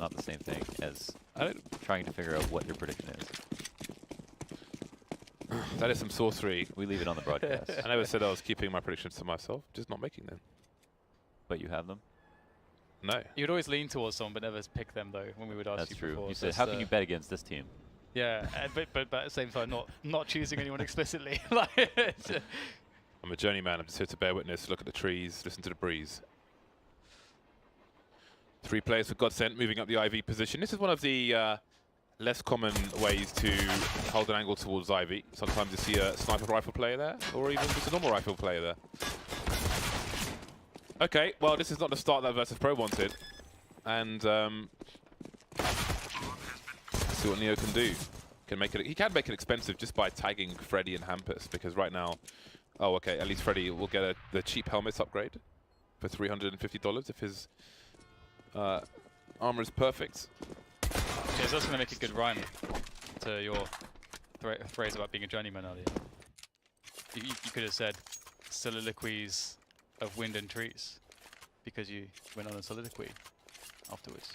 not the same thing as trying to figure out what your prediction is. That is some sorcery. We leave it on the broadcast. I never said I was keeping my predictions to myself, just not making them. But you have them? No. You'd always lean towards someone, but never pick them, though, when we would ask That's you true. before. You said, how can you bet against this team? Yeah, but at the same time, not choosing anyone explicitly. Like, I'm a journeyman. I'm just here to bear witness, look at the trees, listen to the breeze. 3 players for GODSENT moving up the IV position. This is one of the less common ways to hold an angle towards IV. Sometimes you see a sniper rifle player there, or even just a normal rifle player there. Okay, well, this is not the start that Versus Pro wanted. And see what Neo can do. He can make it expensive just by tagging Freddy and Hampus, because right now, oh, okay, at least Freddy will get the cheap helmets upgrade for $350 if his armor is perfect. yeah, so that's going to make a good rhyme to your phrase about being a journeyman earlier. You could have said soliloquies of wind and trees, because you went on a soliloquy afterwards.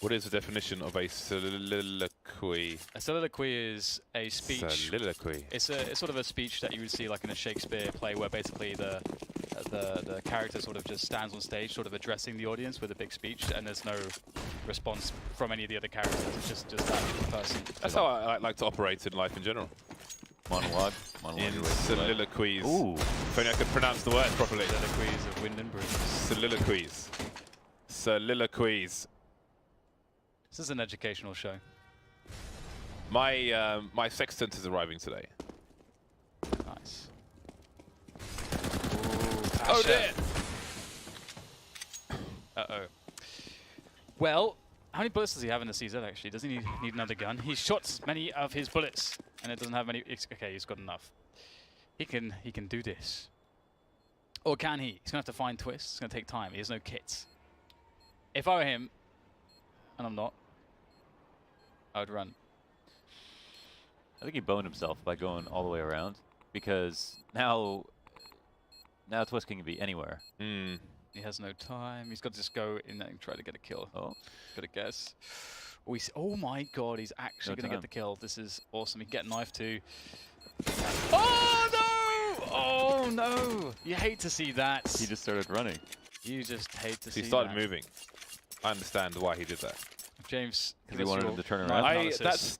What is the definition of a soliloquy? A soliloquy is a speech. Soliloquy. It's sort of a speech that you would see like in a Shakespeare play, where basically the character sort of just stands on stage, sort of addressing the audience with a big speech, and there's no response from any of the other characters. It's just that person. That's how I like to operate in life in general. Monologue. In soliloquies. Ooh. If only I could pronounce the word properly. Soliloquies of wind and breeze. Soliloquies. Soliloquies. This is an educational show. My my sextant is arriving today. Nice. Oh dear! Uh-oh. Well, how many bullets does he have in the CZ actually? Doesn't he need another gun? He's shot many of his bullets, and it doesn't have many. Okay, he's got enough. He can do this. Or can he? He's gonna have to find twists. It's gonna take time. He has no kits. If I were him, and I'm not, I would run. I think he boned himself by going all the way around, because now Twist can be anywhere. Mm. He has no time. He's got to just go in there and try to get a kill. Oh, got to guess. Oh my god, he's actually going to get the kill. This is awesome. He can get a knife too. Oh no! Oh no! You hate to see that. he just started running. You just hate to see that. He started moving. I understand why he did that. James, because he wanted him to turn around.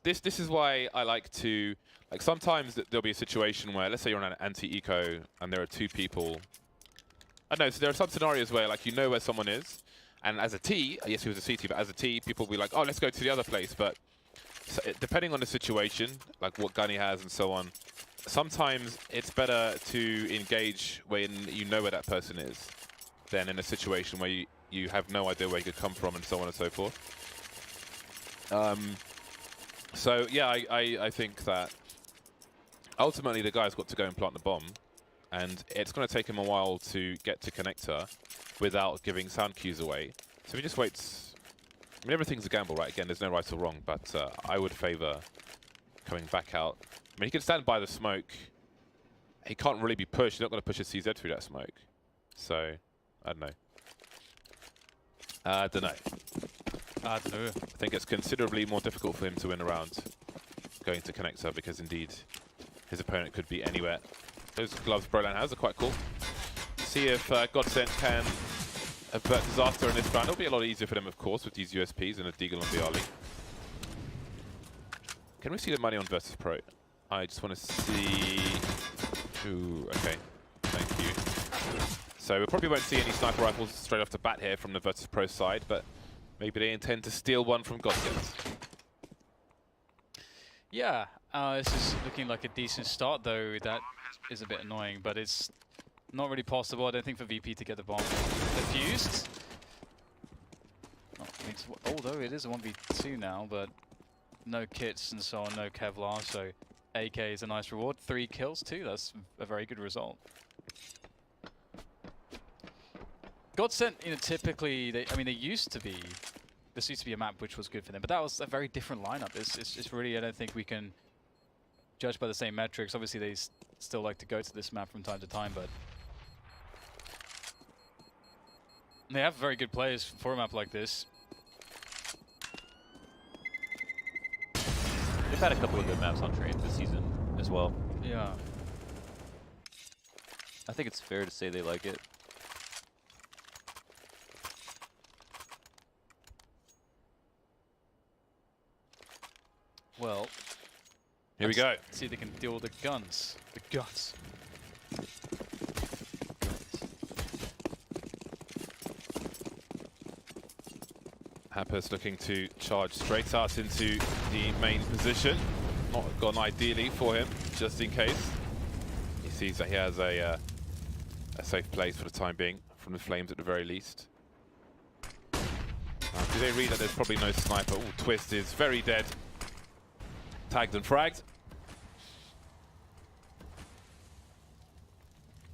This is why I like to, like, sometimes there'll be a situation where, let's say you're on an anti-eco and there are 2 people. I don't know, so there are some scenarios where, like, you know where someone is, and as a T, yes, he was a CT, but as a T, people will be like, oh, let's go to the other place. But so depending on the situation, like what gun he has and so on, sometimes it's better to engage when you know where that person is than in a situation where you have no idea where he could come from and so on and so forth. So yeah, I think that ultimately the guy's got to go and plant the bomb, and it's going to take him a while to get to connector without giving sound cues away. So he just waits. I mean, everything's a gamble, right? Again, there's no right or wrong, but I would favor coming back out. I mean, he can stand by the smoke. He can't really be pushed. He's not going to push a CZ through that smoke. So, I don't know. I don't know. I don't know. I think it's considerably more difficult for him to win a round going to connector, because indeed his opponent could be anywhere. Those gloves Brolan has are quite cool. See if GODSENT can avert disaster in this round. It'll be a lot easier for them, of course, with these USPs and a Deagle on Bialy. Can we see the money on Versus Pro? I just want to see... Ooh, okay. Thank you. So we probably won't see any sniper rifles straight off the bat here from the Versus Pro side, but maybe they intend to steal one from GODSENT. Yeah, this is looking like a decent start, though. That is a bit annoying, but it's not really possible, I don't think, for VP to get the bomb defused. Although it is a 1v2 now, but no kits and so on, no Kevlar, so AK is a nice reward. 3 kills too, that's a very good result. GODSENT, you know, typically, they used to be, this used to be a map which was good for them, but that was a very different lineup. It's really, I don't think we can judge by the same metrics. Obviously, they still like to go to this map from time to time, but they have very good players for a map like this. had a couple of good maps on train this season as well. Yeah. I think it's fair to say they like it. Well, Here we go. see if they can deal with the guns. The guns. Hampus looking to charge straight out into the main position. Not gone ideally for him, just in case. He sees that he has a safe place for the time being, from the flames at the very least. Do they read that there's probably no sniper? Ooh, Twist is very dead. Tagged and fragged.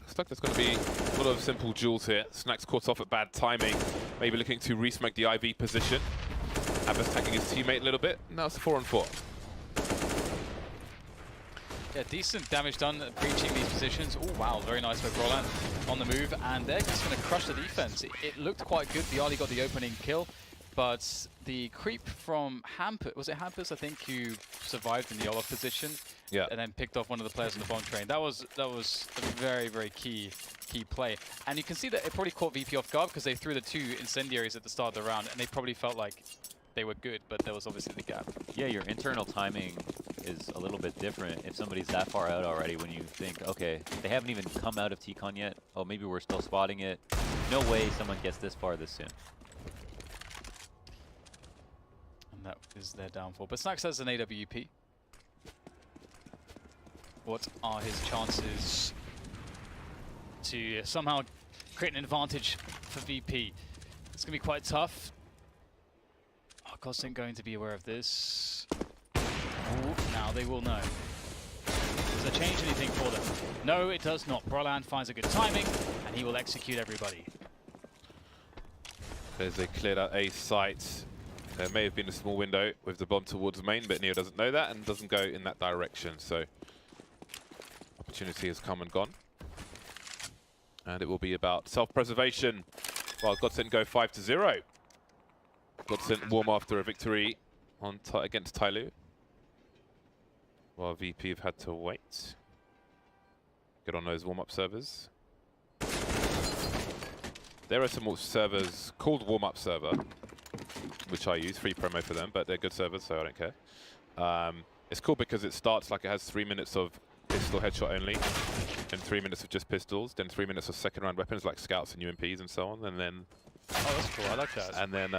Looks like there's going to be a lot of simple duels here. Snack's caught off at bad timing. Maybe looking to resmoke the IV position. Hampus tagging his teammate a little bit. Now it's a 4-on-4. Yeah, decent damage done at breaching these positions. Oh wow, very nice by Roland on the move, and they're just going to crush the defense. It looked quite good. Viali got the opening kill, but the creep from Hampus, was it Hampus, I think, who survived in the Olaf position, Yeah. and then picked off one of the players on the bomb train. That was a very, very key play. And you can see that it probably caught VP off guard because they threw the 2 incendiaries at the start of the round, and they probably felt like they were good, but there was obviously the gap. Yeah, your internal timing is a little bit different if somebody's that far out already, when you think, okay, they haven't even come out of T-Con yet. Oh, maybe we're still spotting it. No way someone gets this far this soon. And that is their downfall. But Snacks has an AWP. What are his chances to somehow create an advantage for VP? It's going to be quite tough. Oh, GODSENT going to be aware of this. Ooh, now they will know. Does that change anything for them? No, it does not. Broland finds a good timing, and he will execute everybody. As they cleared out a site. There may have been a small window with the bomb towards main, but Neo doesn't know that and doesn't go in that direction. So opportunity has come and gone. And it will be about self-preservation while GODSENT go 5-0. GODSENT warm after a victory on against Tyloo, while VP have had to wait. Get on those warm-up servers. There are some more servers called warm-up server, which I use, free promo for them, but they're good servers, so I don't care. It's cool because it starts like it has 3 minutes of pistol headshot only, and 3 minutes of just pistols, then 3 minutes of second round weapons like scouts and UMPs and so on, and then Oh, that's cool. I like that. and then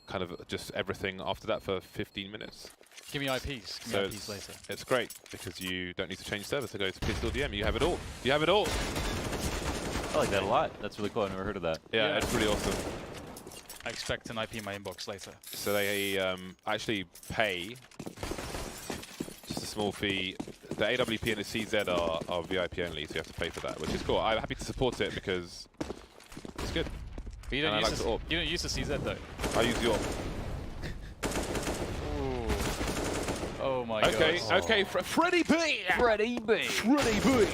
kind of just everything after that for 15 minutes. Give me IPs. Give me IPs later. It's great because you don't need to change servers to go to pistol DM. You have it all. You have it all. I like that a lot. That's really cool. I've never heard of that. Yeah, Yeah. it's really awesome. I expect an IP in my inbox later. So they actually pay just a small fee. The AWP and the CZ are VIP only, so you have to pay for that, which is cool. I'm happy to support it because it's good. But you don't, And I use like the AWP. you don't use the CZ though. I use the AWP. Ooh. Oh my Okay, god. okay, Freddie B! Freddie B! Freddie B!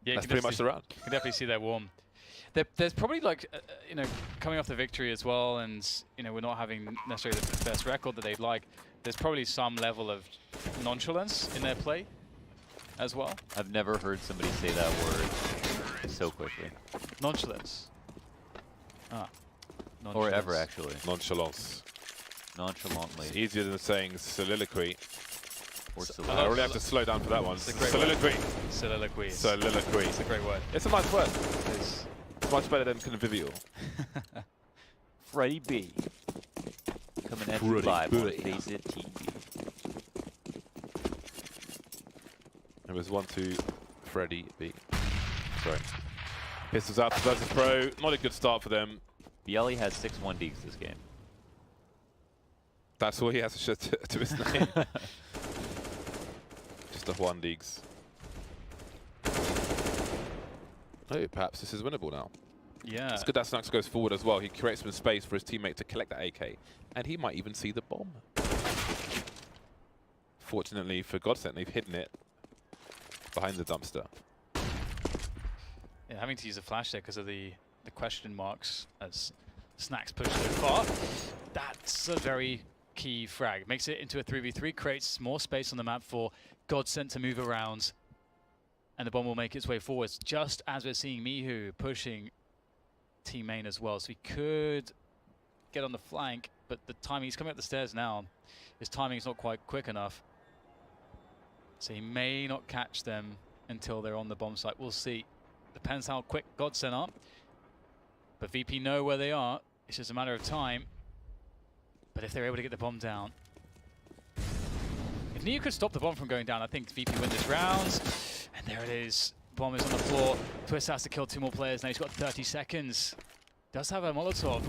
Yeah, That's pretty much the round. You can definitely see that warm. There's probably like, you know, coming off the victory as well, and you know, we're not having necessarily the best record that they'd like. There's probably some level of nonchalance in their play as well. I've never heard somebody say that word so quickly. Nonchalance. Ah. Or ever, actually. Nonchalance. Nonchalantly. It's easier than saying soliloquy. Or I really have to slow down for that one. It's a great Soliloquy. Soliloquy. Soliloquy. It's a great word. It's a nice word. It's It's much better than convivial. Freddie B. Coming at you Freddie live B. on Face It TV. It was 1-2, Freddie B. Sorry. Pistols out to versus Pro. Not a good start for them. Bielli has 6 1Ds this game. That's all he has to his name. Just a Juan Diggs. Oh, perhaps this is winnable now. yeah. It's good that Snacks goes forward as well. He creates some space for his teammate to collect that AK, and he might even see the bomb. Fortunately for GODSENT, they've hidden it behind the dumpster. Yeah, having to use a flash there because of the question marks as Snacks push so far. That's a very key frag. Makes it into a 3v3, creates more space on the map for GODSENT to move around, and the bomb will make its way forwards, just as we're seeing Mihu pushing team main as well. So he could get on the flank, but the timing, he's coming up the stairs now. His timing is not quite quick enough. So he may not catch them until they're on the bomb site. We'll see. Depends how quick GODSENT are. But VP know where they are. It's just a matter of time. But if they're able to get the bomb down, if Neo could stop the bomb from going down, I think VP win this round. And there it is. Bomb is on the floor. Twist has to kill 2 more players. Now he's got 30 seconds. Does have a Molotov.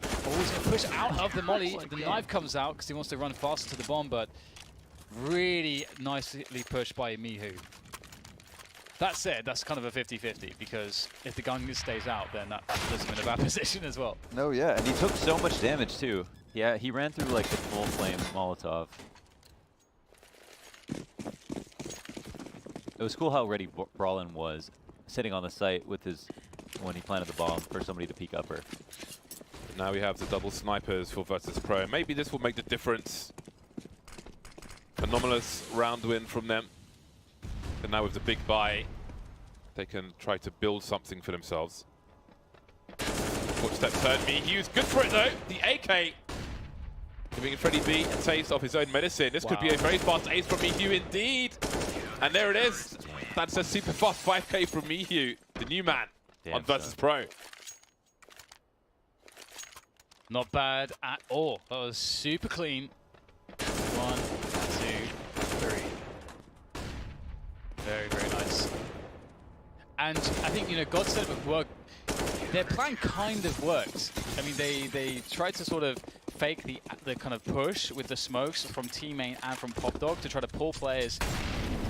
Oh, he's going to push out of the molly. The knife comes out because he wants to run faster to the bomb, but really nicely pushed by Mihu. That said, that's kind of a 50-50, because if the gun stays out, then that puts him in a bad position as well. No, yeah, and he took so much damage too. Yeah, he ran through like the full flame Molotov. It was cool how ready Brawlin was sitting on the site with his, when he planted the bomb, for somebody to peek upper. Now we have the double snipers for Virtus Pro. Maybe this will make the difference. Anomalous round win from them. And now with the big buy, they can try to build something for themselves. Footstep turn Mihu's good for it though. The AK giving Freddy B a taste of his own medicine. This could be a very fast ace from Mihu indeed. And there it is. That's a super fast 5K from Mihu, the new man on Virtus Pro. Not bad at all. That was super clean. 1, 2, 3. Very, very nice. And I think, you know, GODSENT would work. Their plan kind of worked. I mean, they tried to sort of fake the kind of push with the smokes from Team Main and from Pop Dog to try to pull players'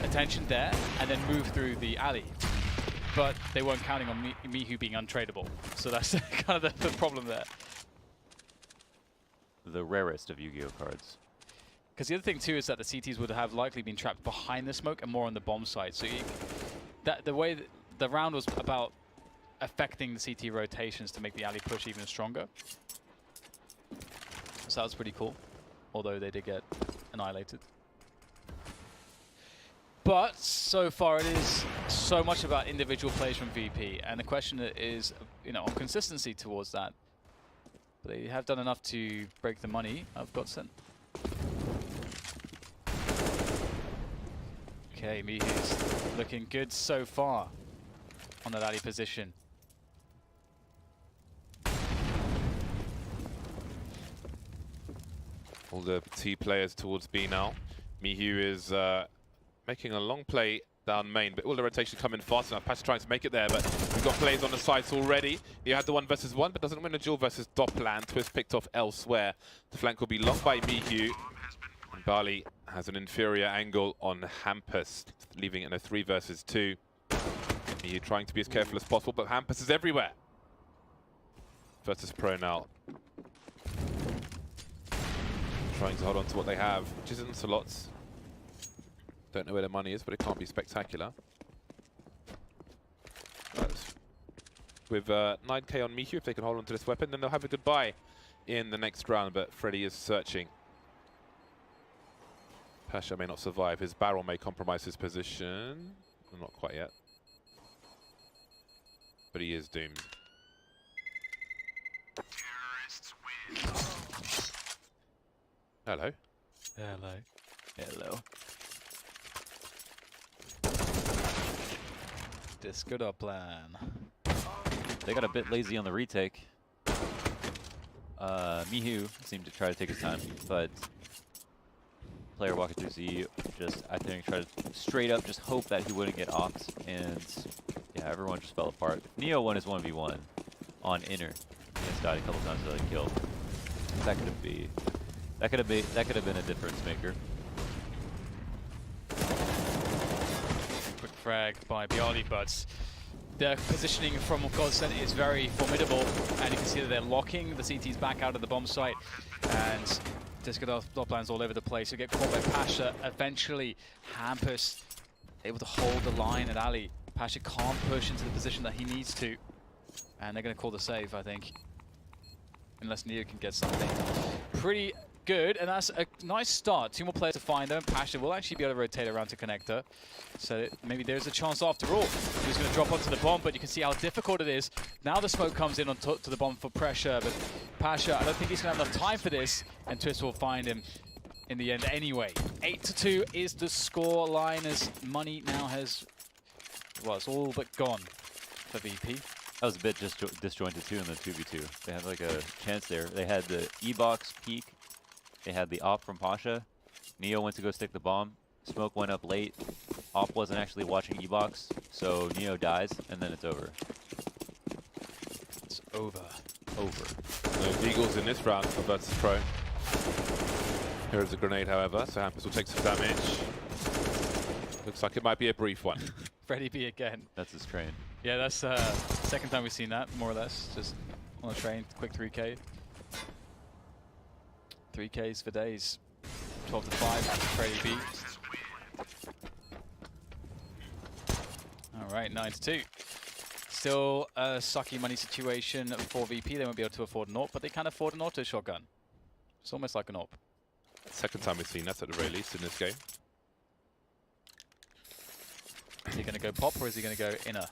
attention there and then move through the alley. But they weren't counting on Mihu being untradeable. So that's kind of the problem there. The rarest of Yu-Gi-Oh cards. Because the other thing too is that the CTs would have likely been trapped behind the smoke and more on the bomb side. So the way that the round was about affecting the CT rotations to make the alley push even stronger. So that was pretty cool, although they did get annihilated. But so far it is so much about individual plays from VP, and the question is, you know, on consistency towards that. But they have done enough to break the money of GODSENT. Okay, Mihu's looking good so far on that alley position. All the T players towards B now. Mihu is making a long play down main, but all the rotation coming fast enough. Pash trying to make it there, but we've got players on the sides already. He had the 1v1, but doesn't win a duel versus Dopplan. Twist picked off elsewhere. The flank will be long by Mihu. And Bali has an inferior angle on Hampus, leaving it in a 3 versus 2. Mihu trying to be as careful as possible, but Hampus is everywhere. Virtus Pro now. Trying to hold on to what they have, which isn't so lots. Don't know where the money is, but it can't be spectacular. With 9k on Mihu, if they can hold on to this weapon, then they'll have a goodbye in the next round, but Freddy is searching. Pasha may not survive. His barrel may compromise his position. Well, not quite yet. But he is doomed. Hello. Hello. Hello. Disco plan. They got a bit lazy on the retake. Mihu seemed to try to take his time, but player walking through Z just, I think, tried to straight up just hope that he wouldn't get offed, and yeah, everyone just fell apart. Neo won his 1v1 on inner. He just died a couple times until he killed. That could have been a difference maker. Quick frag by Bialy, but the positioning from GODSENT is very formidable, and you can see that they're locking the CTs back out of the bomb site, and Disco Dopplan's all over the place. You get caught by Pasha. Eventually, Hampus able to hold the line at Ali. Pasha can't push into the position that he needs to, and they're going to call the save, I think. unless Neo can get something pretty good. And that's a nice start. 2 more players to find them. Pasha will actually be able to rotate around to connector. So maybe there's a chance after all. He's going to drop onto the bomb, but you can see how difficult it is. Now the smoke comes in on to the bomb for pressure, but Pasha, I don't think he's going to have enough time for this, and Twist will find him in the end anyway. 8-2 is the score line as money now has, well, it's all but gone for VP. That was a bit just disjointed too in the 2v2. They had like a chance there. They had the E-box peek. They had the op from Pasha. Neo went to go stick the bomb. Smoke went up late. Op wasn't actually watching E-box, so Neo dies, and then it's over. It's over. Over. No Deagles in this round for Virtus Pro. Here is a grenade, however, so Hampus will take some damage. Looks like it might be a brief one. Freddy B again. That's his train. Yeah, that's second time we've seen that, more or less. Just on a train, quick 3K. 3Ks for days. 12 to 5, Freddy B. All right, 9-2. Still a sucky money situation for VP. They won't be able to afford an AWP, but they can afford an auto shotgun. It's almost like an AWP. Second time we've seen that at the very least in this game. Is he going to go pop or is he going to go inner?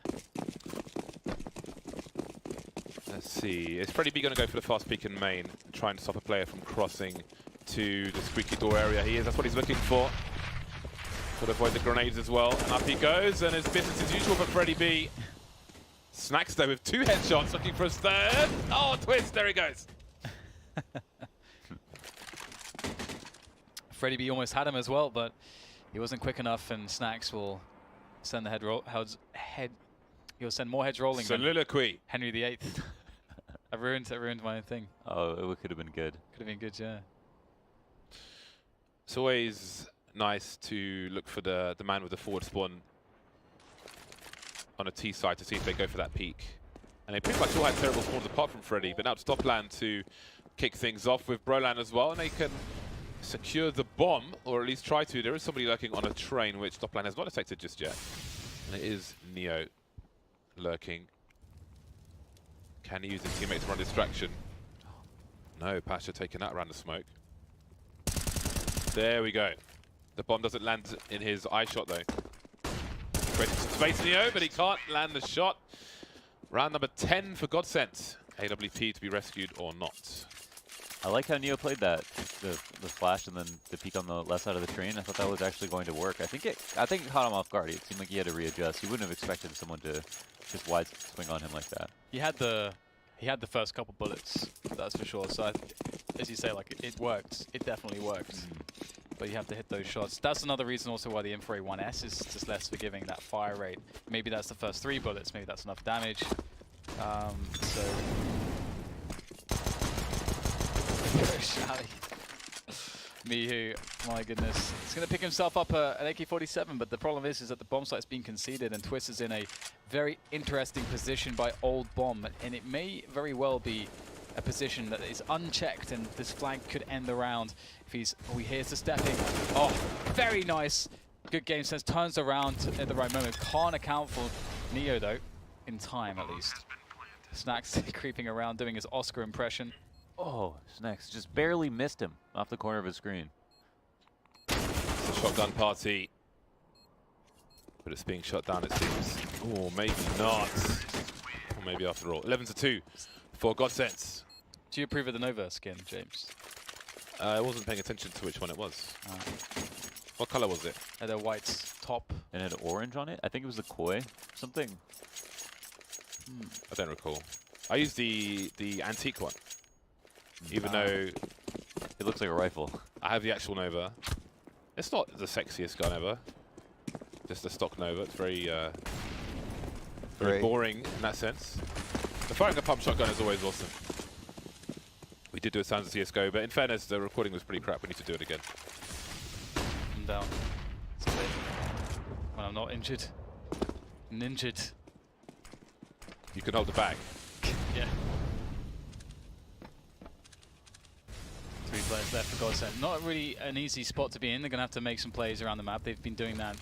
Let's see. Is Freddy B going to go for the fast peek in main, trying to stop a player from crossing to the squeaky door area? He is. That's what he's looking for. Could avoid the grenades as well. And up he goes, and it's business as usual for Freddy B. Snacks though with 2 headshots, looking for his 3rd. Oh, Twist! There he goes. Freddy B almost had him as well, but he wasn't quick enough, and Snacks will send the he'll send more heads rolling. Soliloquy. Henry VIII. I ruined my own thing. Oh, it could have been good. Could have been good, yeah. It's always nice to look for the man with the forward spawn on a T side to see if they go for that peak. And they pretty much all had terrible spawns apart from Freddy, but now it's Stopland to kick things off with Brolan as well, and they can secure the bomb, or at least try to. There is somebody lurking on a train, which Stopland has not detected just yet. And it is Neo lurking. Can he use his teammate to run distraction? No, Pasha taking that around the smoke. There we go. The bomb doesn't land in his eye shot though. Creating some space, Neo, but he can't land the shot. Round number 10 for GODSENT. AWP to be rescued or not. I like how Neo played that, the flash and then the peek on the left side of the train. I thought that was actually going to work. I think it caught him off guard. It seemed like he had to readjust. He wouldn't have expected someone to just wide swing on him like that. He had the first couple bullets, that's for sure. So as you say, like it worked. It definitely worked. But you have to hit those shots. That's another reason also why the M4A1S is just less forgiving, that fire rate. Maybe that's the first 3 bullets. Maybe that's enough damage. So. Shally. Mihu, my goodness. He's going to pick himself up an AK-47, but the problem is that the bomb site's been conceded and Twist is in a very interesting position by Old Bomb. And it may very well be a position that is unchecked, and this flank could end the round if he's... Oh, he hears the stepping. Oh, very nice. Good game sense. Turns around at the right moment. Can't account for Neo, though. In time, at least. Snacks creeping around, doing his Oscar impression. Oh, Snacks just barely missed him off the corner of his screen. It's a shotgun party. But it's being shut down, it seems. Oh, maybe not. Or maybe after all. 11-2 for GODSENT. Do you approve of the Nova skin, James? I wasn't paying attention to which one it was. What color was it? Had a white top. And it had orange on it? I think it was the Koi. Something. I don't recall. I used the antique one. Even though it looks like a rifle. I have the actual Nova. It's not the sexiest gun ever. Just a stock Nova. It's very very boring in that sense. The firing a pump shotgun is always awesome. We did do a Sounds of CSGO, but in fairness, the recording was pretty crap. We need to do it again. I'm down. When I'm not injured. Ninjured. You can hold the bag. Yeah. 3 players left for GODSENT. Not really an easy spot to be in. They're going to have to make some plays around the map. They've been doing that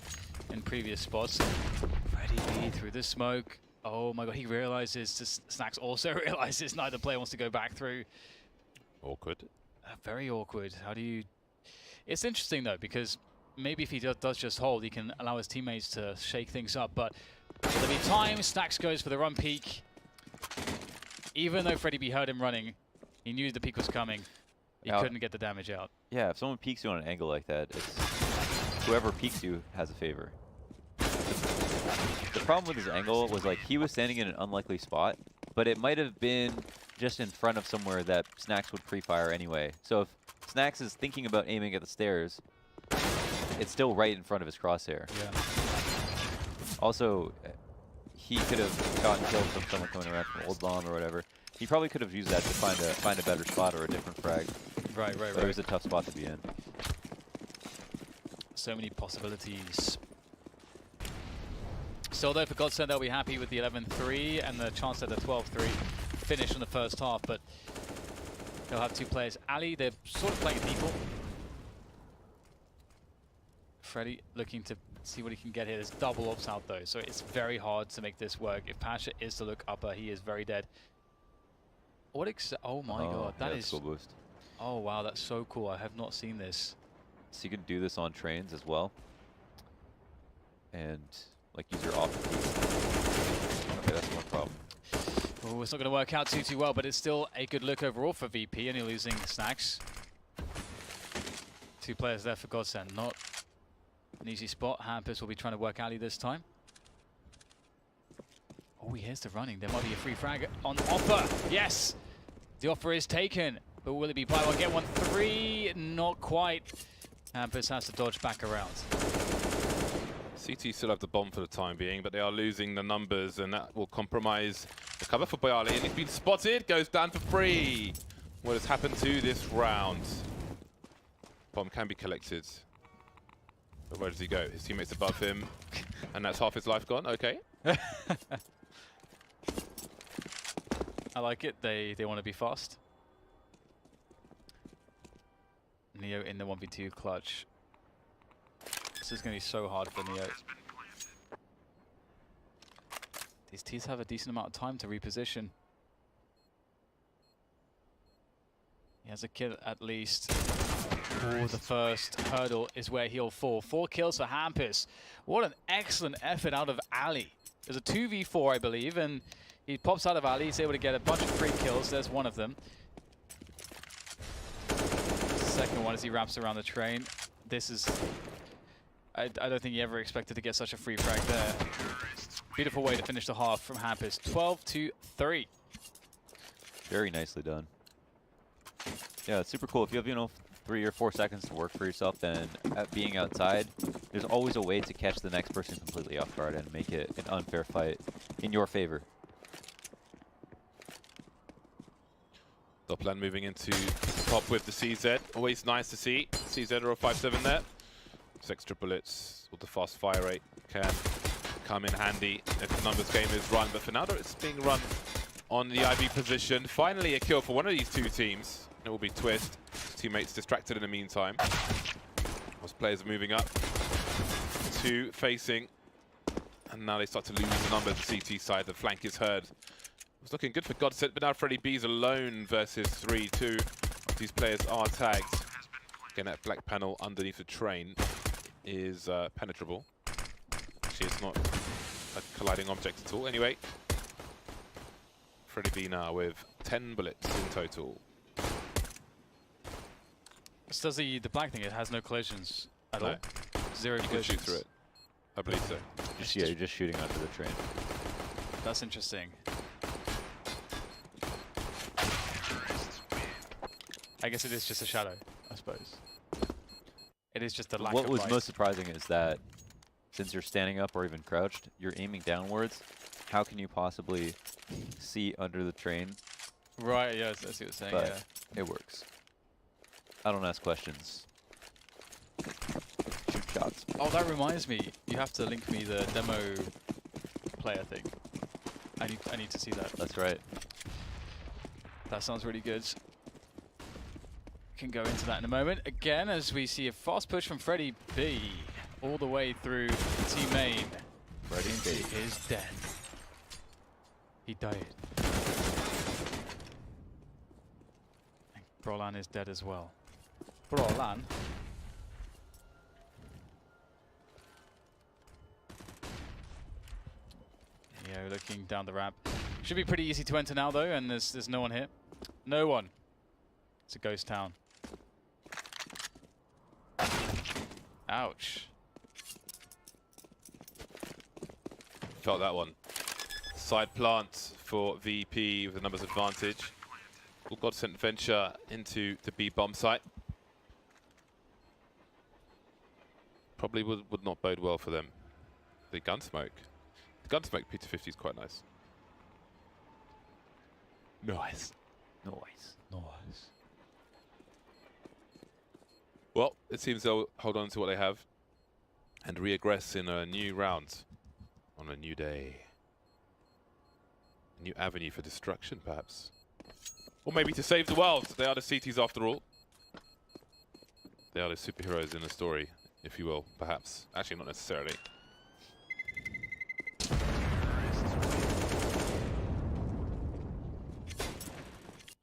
in previous spots. Freddy B through the smoke. Oh my god, he realizes, Snacks also realizes neither player wants to go back through. Awkward. Very awkward. How do you... It's interesting though, because maybe if he does just hold, he can allow his teammates to shake things up, but will there be time? Snacks goes for the run peek. Even though Freddy B heard him running, he knew the peek was coming. He couldn't get the damage out. Yeah, if someone peeks you on an angle like that, it's whoever peeks you has a favor. The problem with his angle was like he was standing in an unlikely spot, but it might have been just in front of somewhere that Snacks would pre-fire anyway. So if Snacks is thinking about aiming at the stairs, it's still right in front of his crosshair. Yeah. Also, he could have gotten killed from someone coming around from old bomb or whatever. He probably could have used that to find a better spot or a different frag. Right. It was a tough spot to be in. So many possibilities. Still though, for GODSENT, they'll be happy with the 11-3 and the chance at the 12-3 finish in the first half, but they'll have two players. Ali, they're sort of playing default. Freddy looking to see what he can get here. There's double ops out though, so it's very hard to make this work. If Pasha is to look upper, he is very dead. What oh my god, that is... Cool boost. Oh wow, that's so cool. I have not seen this. So you can do this on trains as well. And like use your off. Okay, that's one problem. Oh, it's not going to work out too well, but it's still a good look overall for VP, only losing Snacks. Two players there for GODSENT. Not an easy spot. Hampus will be trying to work Ali this time. Oh, he hears the running. There might be a free frag on offer. Yes! The offer is taken, but will it be buy one, get one? 3? Not quite. Hampus has to dodge back around. CT still have the bomb for the time being, but they are losing the numbers, and that will compromise the cover for Boyali. And he's been spotted, goes down for free. What has happened to this round? Bomb can be collected. But where does he go? His teammates above him, and that's half his life gone. Okay. I like it. They want to be fast. Neo in the 1v2 clutch. This is going to be so hard for Neo. These T's have a decent amount of time to reposition. He has a kill at least. Oh, the first hurdle is where he'll fall. 4 kills for Hampus. What an excellent effort out of Ali. There's a 2v4, I believe, and he pops out of Ali. He's able to get a bunch of free kills. There's one of them. Second one as he wraps around the train. This is... I don't think he ever expected to get such a free frag there. Beautiful way to finish the half from Hampus. 12-3. Very nicely done. Yeah, it's super cool. If you have, 3 or 4 seconds to work for yourself, then at being outside, there's always a way to catch the next person completely off guard and make it an unfair fight in your favor. Doppler moving into top with the CZ. Always nice to see. CZ or a 5-7 there. 6 extra bullets with the fast fire rate can come in handy if the numbers game is run. But for now, it's being run on the IB position. Finally, a kill for one of these two teams. It will be Twist. His teammates distracted in the meantime. As players are moving up. 2 facing. And now they start to lose the number. The CT side, the flank is heard. It's looking good for GODSENT, but now Freddy B's alone versus 3-2. These players are tagged. Again, that black panel underneath the train is penetrable. Actually, it's not a colliding object at all. Anyway, Freddy B now with 10 bullets in total. This does the black thing. It has no collisions at all. 0 You can collisions. shoot through it. I believe so. Yeah, you're just shooting under the train. That's interesting. I guess it is just a shadow, I suppose. It is just a lack of What was light. most surprising is that since you're standing up or even crouched, you're aiming downwards. How can you possibly see under the train? Right, yeah, I see what you're saying, But yeah. it works. I don't ask questions. Shoot shots. Oh, that reminds me. You have to link me the demo player thing. I need to see that. That's right. That sounds really good. Can go into that in a moment. Again, as we see a fast push from Freddy B all the way through team main. Freddy B is dead. He died. And Brolan is dead as well. Brolan. Yeah, looking down the ramp. Should be pretty easy to enter now though, and there's no one here. No one. It's a ghost town. Ouch. Felt that one. Side plant for VP with a numbers advantage. Will GODSENT venture into the B bomb site? Probably would not bode well for them. The gunsmoke. The gunsmoke P250 is quite nice. Nice. Noise. Nice. Well, it seems they'll hold on to what they have and reaggress in a new round on a new day. A new avenue for destruction, perhaps. Or maybe to save the world. They are the CTs after all. They are the superheroes in the story, if you will, perhaps. Actually, not necessarily.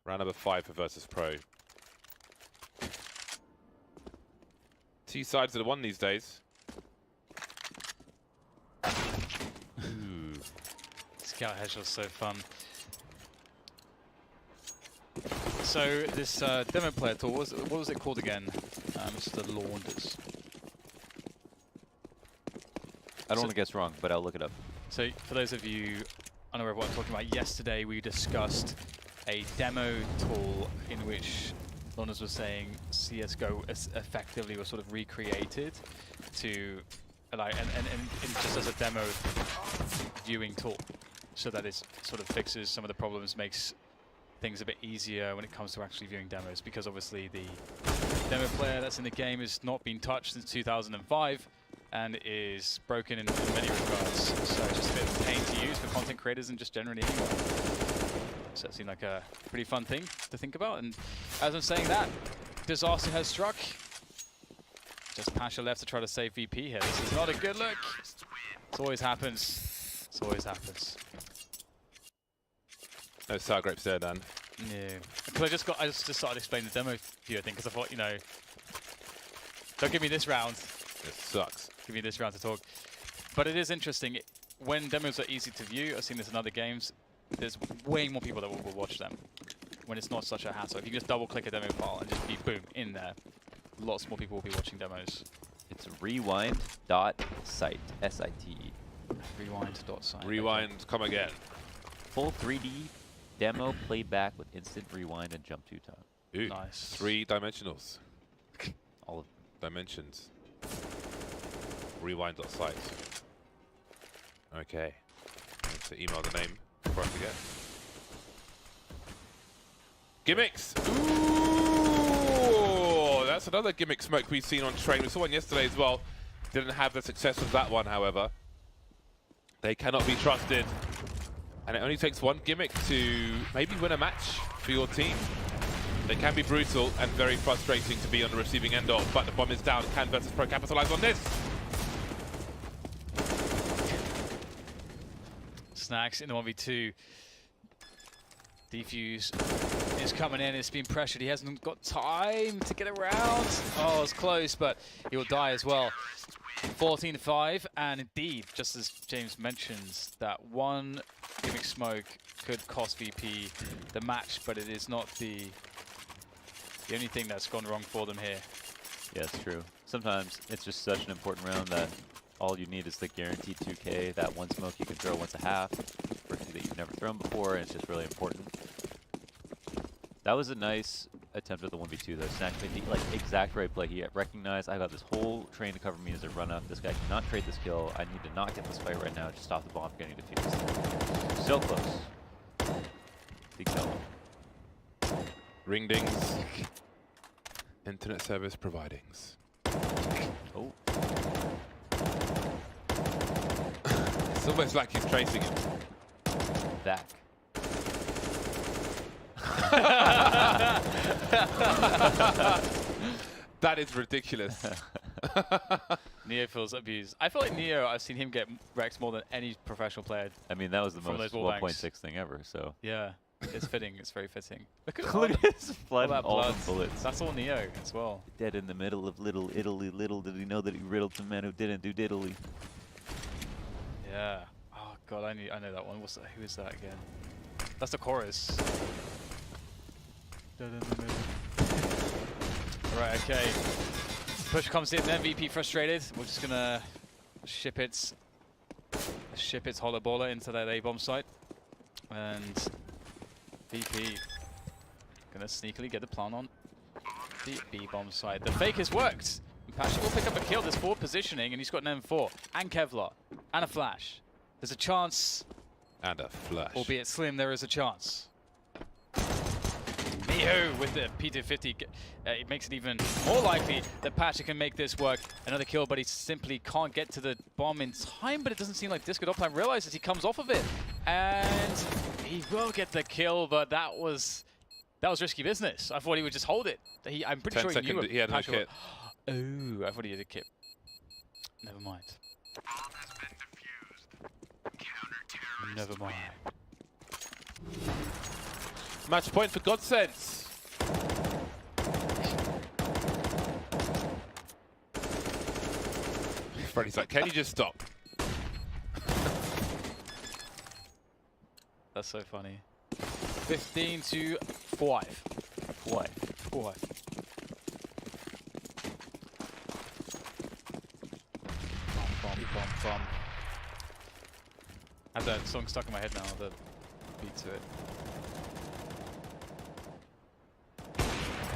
Round number 5 for Versus Pro. Two sides of the one these days. Ooh. Scout Headshot's so fun. So this demo player tool, what was it called again? It's the Launders. I don't want to guess wrong, but I'll look it up. So for those of you unaware of what I'm talking about, yesterday we discussed a demo tool in which Launders was saying CSGO effectively was sort of recreated to like and just as a demo viewing tool, so that it sort of fixes some of the problems, makes things a bit easier when it comes to actually viewing demos, because obviously the demo player that's in the game has not been touched since 2005 and is broken in many regards. So it's just a bit of a pain to use for content creators and just generally anyone. So it seemed like a pretty fun thing to think about. And as I'm saying that, disaster has struck. Just Pasha left to try to save VP here. This is not a good look. It always happens. It always happens. No sour grapes there, Dan. Yeah. Because I just started explaining the demo viewer thing, because I thought, you know, don't give me this round. It sucks. Give me this round to talk. But it is interesting. When demos are easy to view, I've seen this in other games, there's way more people that will watch them when it's not such a hassle. If you just double click a demo file and just be boom in there, lots more people will be watching demos. It's rewind.site. S-I-T-E. Rewind.site. Rewind, okay. Come again. Full 3D demo playback with instant rewind and jump to time. Ooh, Nice. 3 dimensionals. All of Dimensions. Rewind.site. Okay. Need to email the name before I forget. Gimmicks! Ooh! That's another gimmick smoke we've seen on train. We saw one yesterday as well. Didn't have the success of that one, however. They cannot be trusted. And it only takes one gimmick to maybe win a match for your team. They can be brutal and very frustrating to be on the receiving end of, but the bomb is down. Can Versus Pro capitalize on this? Snacks in the 1v2. Defuse is coming in. It's been pressured. He hasn't got time to get around. Oh, it's close, but he'll die as well. 14-5, and indeed, just as James mentions, that one gimmick smoke could cost VP the match, but it is not the only thing that's gone wrong for them here. Yeah, it's true. Sometimes it's just such an important round that all you need is the guaranteed 2K, that one smoke you can throw once a half, for two that you've never thrown before, and it's just really important. That was a nice attempt at the 1v2 though. Snack made the exact right play. He recognized I got this whole train to cover me as a run up. This guy cannot trade this kill. I need to not get this fight right now to stop the bomb from getting defused. So close. Big kill. Ring dings. Internet service providings. Oh. It's almost like he's tracing him. Back. That is ridiculous. Neo feels abused. I feel like Neo, I've seen him get wrecked more than any professional player. I mean, that was the From most those wall banks. 1.6 thing ever, so. Yeah, it's fitting. It's very fitting. Look at Look at his blood that and all blood. the bullets. That's all Neo as well. Dead in the middle of Little Italy. Little did he know that he riddled the man who didn't do diddly. Yeah. Oh god, I know that one. What's that? Who is that again? That's the chorus. Right. Okay. Push comes in. MVP frustrated. We're just gonna ship its hollow baller into that A bomb site, and VP gonna sneakily get the plant on the B bomb site. The fake has worked. Pasha will pick up a kill. There's forward positioning, and he's got an M4 and Kevlar and a flash. There's a chance, And a flash. albeit slim. There is a chance. Neo with the P250, it makes it even more likely that Pasha can make this work. Another kill, but he simply can't get to the bomb in time, but it doesn't seem like Disco Doptime realizes he comes off of it. And he will get the kill, but that was risky business. I thought he would just hold it. I'm pretty sure he knew he had no Pasha kit. Oh, I thought he had a kit. Never mind. Never mind. Match point for GODSENT. Freddy's like, can you just stop? That's so funny. 15 to 5. 5. Bomb. I have that song stuck in my head now, the beat to it.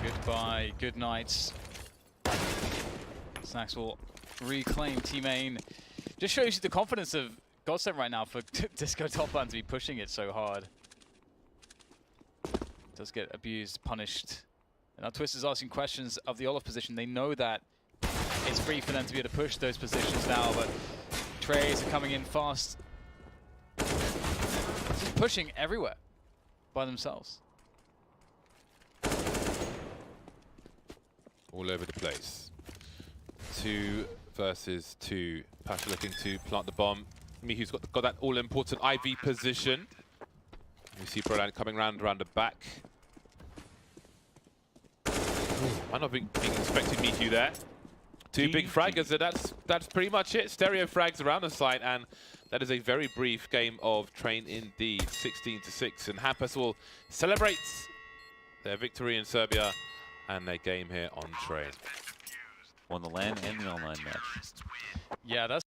Goodbye, good night. Snacks will reclaim Team Ain. Just shows you the confidence of GODSENT right now for Disco Topline to be pushing it so hard. Does get abused, punished. And now Twist is asking questions of the Olaf position. They know that it's free for them to be able to push those positions now, but Trays are coming in fast. Just pushing everywhere by themselves. All over the place. 2 versus 2. Pasha looking to plant the bomb. Mihu's got that all-important IV position. We see Broland coming around the back. Might not be expecting Mihu there. 2 big fraggers, so that's pretty much it. Stereo frags around the site, and that is a very brief game of Train indeed. 16-6, and Hampus will celebrate their victory in Serbia and their game here on Train. Won the LAN and the online match. Yeah, that's